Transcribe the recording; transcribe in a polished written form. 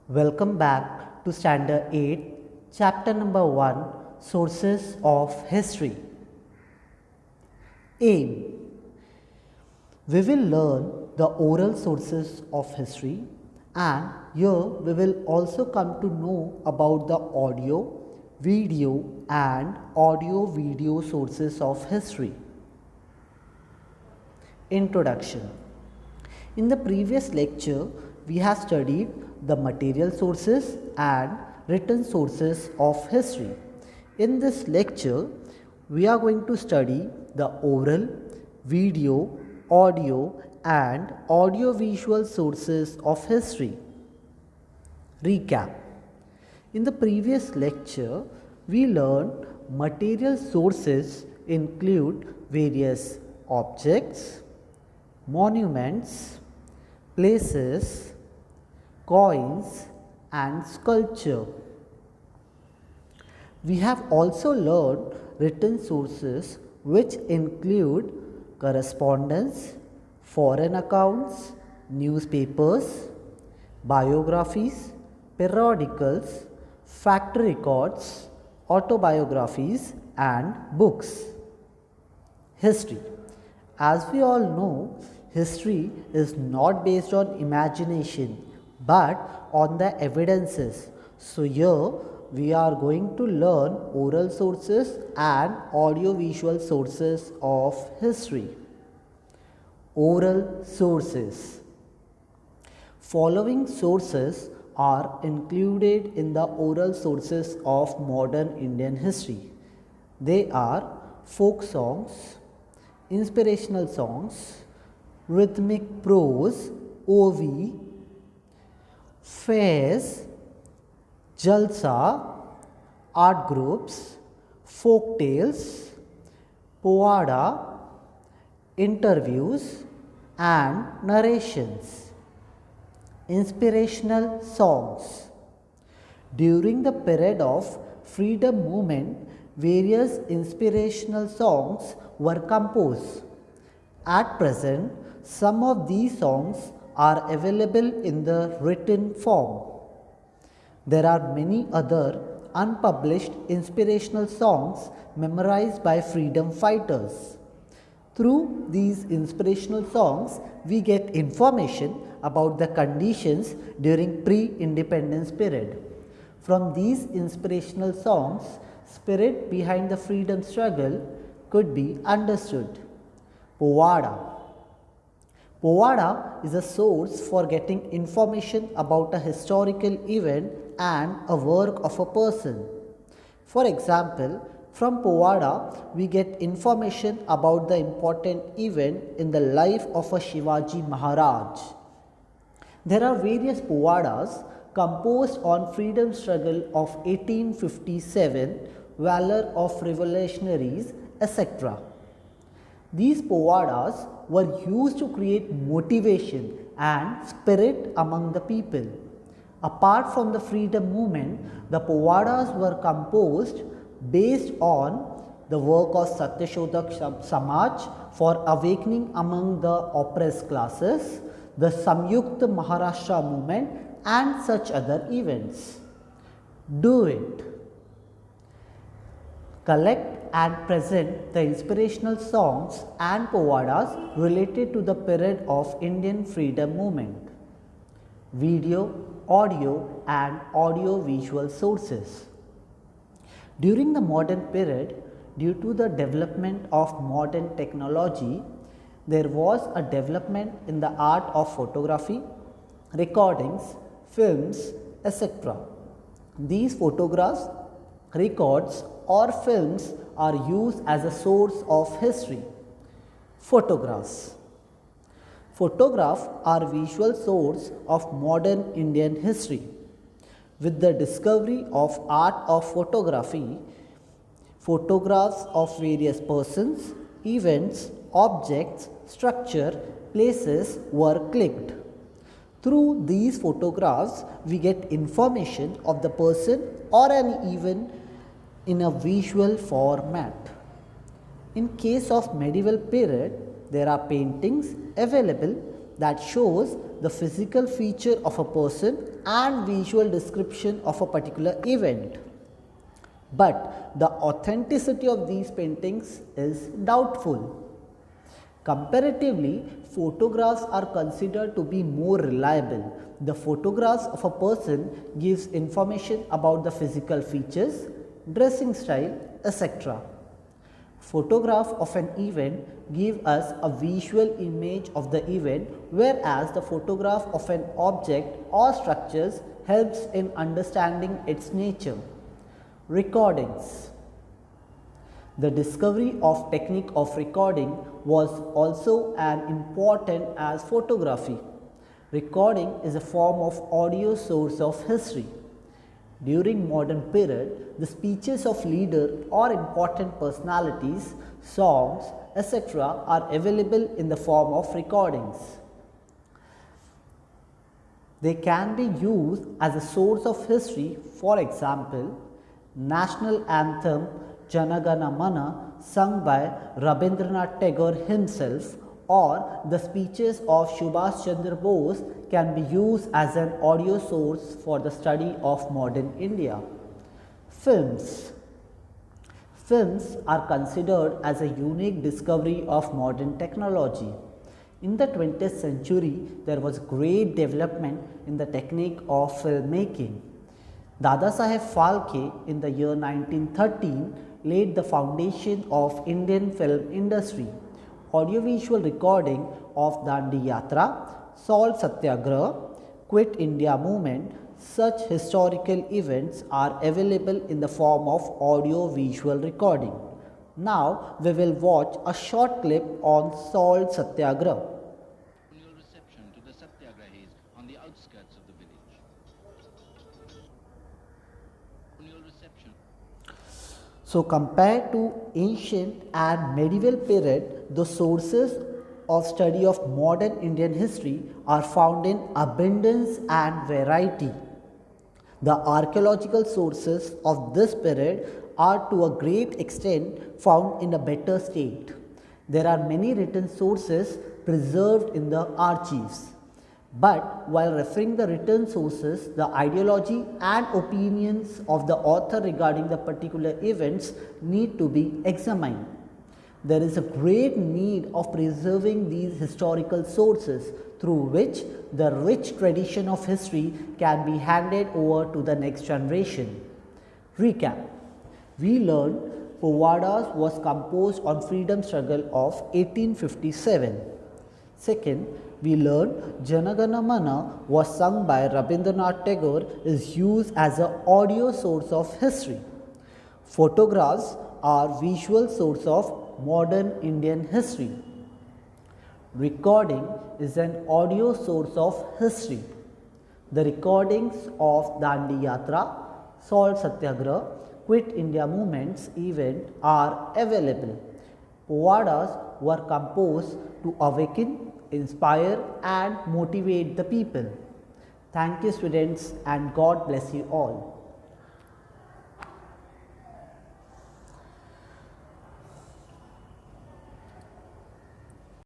Welcome back to Standard 8, Chapter number 1, Sources of History. Aim. We will learn the oral sources of history, and here we will also come to know about the audio, video and audio-video sources of history. Introduction. In the previous lecture, we have studied the material sources and written sources of history. In this lecture, we are going to study the oral, video, audio and audio-visual sources of history. Recap. In the previous lecture, we learned material sources include various objects, monuments, places, coins and sculpture. We have also learned written sources which include correspondence, foreign accounts, newspapers, biographies, periodicals, factory records, autobiographies and books. History. As we all know, history is not based on imagination but on the evidences. So here we are going to learn oral sources and audio-visual sources of history. Oral sources. Following sources are included in the oral sources of modern Indian history. They are folk songs, inspirational songs, rhythmic prose, OV, fairs, jalsa, art groups, folk tales, povada, interviews and narrations. Inspirational songs. During the period of freedom movement, various inspirational songs were composed. At present, some of these songs are available in the written form. There are many other unpublished inspirational songs memorized by freedom fighters. Through these inspirational songs, we get information about the conditions during pre-independence period. From these inspirational songs, spirit behind the freedom struggle could be understood. Povada. Povada is a source for getting information about a historical event and a work of a person. For example, from Povada, we get information about the important event in the life of a Shivaji Maharaj. There are various Povadas composed on freedom struggle of 1857, valor of revolutionaries, etc. These Povadas were used to create motivation and spirit among the people. Apart from the freedom movement, the Povadas were composed based on the work of Satyashodak Samaj for awakening among the oppressed classes, the Samyukta Maharashtra movement and such other events. Do it. Collect and present the inspirational songs and povadas related to the period of Indian freedom movement. Video, audio and audio-visual sources. During the modern period, due to the development of modern technology, there was a development in the art of photography, recordings, films, etc. These photographs, records or films are used as a source of history. Photographs. Photographs are visual source of modern Indian history. With the discovery of art of photography, photographs of various persons, events, objects, structure, places were clicked. Through these photographs, we get information of the person or an event in a visual format. In case of medieval period, there are paintings available that shows the physical feature of a person and visual description of a particular event. But the authenticity of these paintings is doubtful. Comparatively, photographs are considered to be more reliable. The photographs of a person gives information about the physical features, dressing style, etc. Photograph of an event give us a visual image of the event, whereas the photograph of an object or structures helps in understanding its nature. Recordings. The discovery of technique of recording was also as important as photography. Recording is a form of audio source of history. During modern period, the speeches of leaders or important personalities, songs, etc. are available in the form of recordings. They can be used as a source of history. For example, national anthem Jana Gana Mana sung by Rabindranath Tagore himself or the speeches of Subhash Chandra Bose can be used as an audio source for the study of modern India. Films. Films are considered as a unique discovery of modern technology. In the 20th century, there was great development in the technique of filmmaking. Dadasaheb Phalke in the year 1913 laid the foundation of Indian film industry. Audiovisual recording of Dandi Yatra, Salt Satyagraha, Quit India movement, such historical events are available in the form of audio-visual recording. Now we will watch a short clip on Salt Satyagraha. Reception to the Satyagrahis on the outskirts of the village. Reception. So compared to ancient and medieval period, the sources of study of modern Indian history are found in abundance and variety. The archaeological sources of this period are to a great extent found in a better state. There are many written sources preserved in the archives. But while referring the written sources, the ideology and opinions of the author regarding the particular events need to be examined. There is a great need of preserving these historical sources through which the rich tradition of history can be handed over to the next generation. Recap. We learned Povadas was composed on freedom struggle of 1857. Second, we learned Jana Gana Mana was sung by Rabindranath Tagore is used as an audio source of history. Photographs are visual source of modern Indian history. Recording is an audio source of history. The recordings of Dandi Yatra, Salt Satyagraha, Quit India movements event are available. Povadas were composed to awaken, inspire and motivate the people. Thank you students and God bless you all.